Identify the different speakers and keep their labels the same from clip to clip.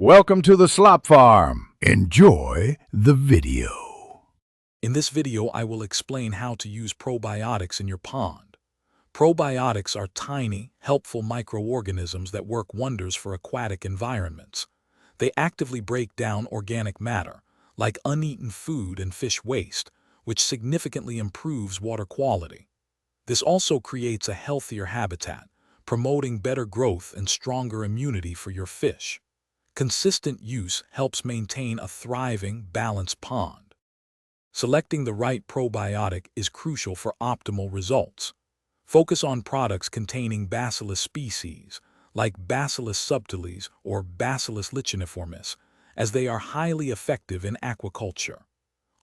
Speaker 1: Welcome to the Slop Farm. Enjoy the video.
Speaker 2: In this video, I will explain how to use probiotics in your pond. Probiotics are tiny, helpful microorganisms that work wonders for aquatic environments. They actively break down organic matter, like uneaten food and fish waste, which significantly improves water quality. This also creates a healthier habitat, promoting better growth and stronger immunity for your fish. Consistent use helps maintain a thriving, balanced pond. Selecting the right probiotic is crucial for optimal results. Focus on products containing Bacillus species, like Bacillus subtilis or Bacillus licheniformis, as they are highly effective in aquaculture.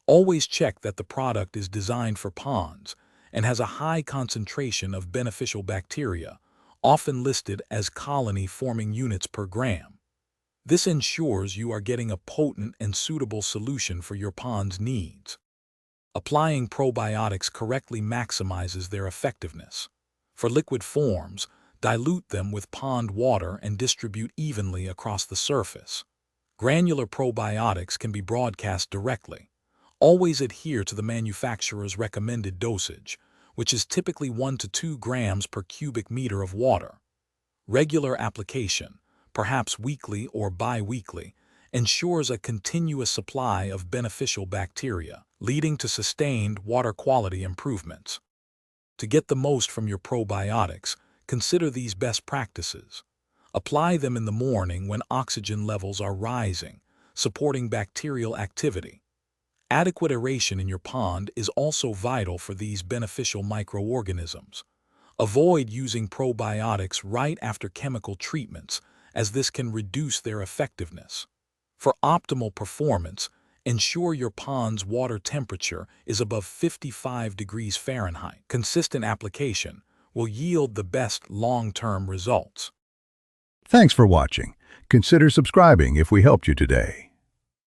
Speaker 2: Always check that the product is designed for ponds and has a high concentration of beneficial bacteria, often listed as colony-forming units per gram. This ensures you are getting a potent and suitable solution for your pond's needs. Applying probiotics correctly maximizes their effectiveness. For liquid forms, dilute them with pond water and distribute evenly across the surface. Granular probiotics can be broadcast directly. Always adhere to the manufacturer's recommended dosage, which is typically 1 to 2 grams per cubic meter of water. Regular application, perhaps weekly or bi-weekly, ensures a continuous supply of beneficial bacteria, leading to sustained water quality improvements. To get the most from your probiotics, consider these best practices. Apply them in the morning when oxygen levels are rising, supporting bacterial activity. Adequate aeration in your pond is also vital for these beneficial microorganisms. Avoid using probiotics right after chemical treatments, as this can reduce their effectiveness. For optimal performance, ensure your pond's water temperature is above 55 degrees Fahrenheit. Consistent application will yield the best long-term results.
Speaker 1: Thanks for watching. Consider subscribing if we helped you today.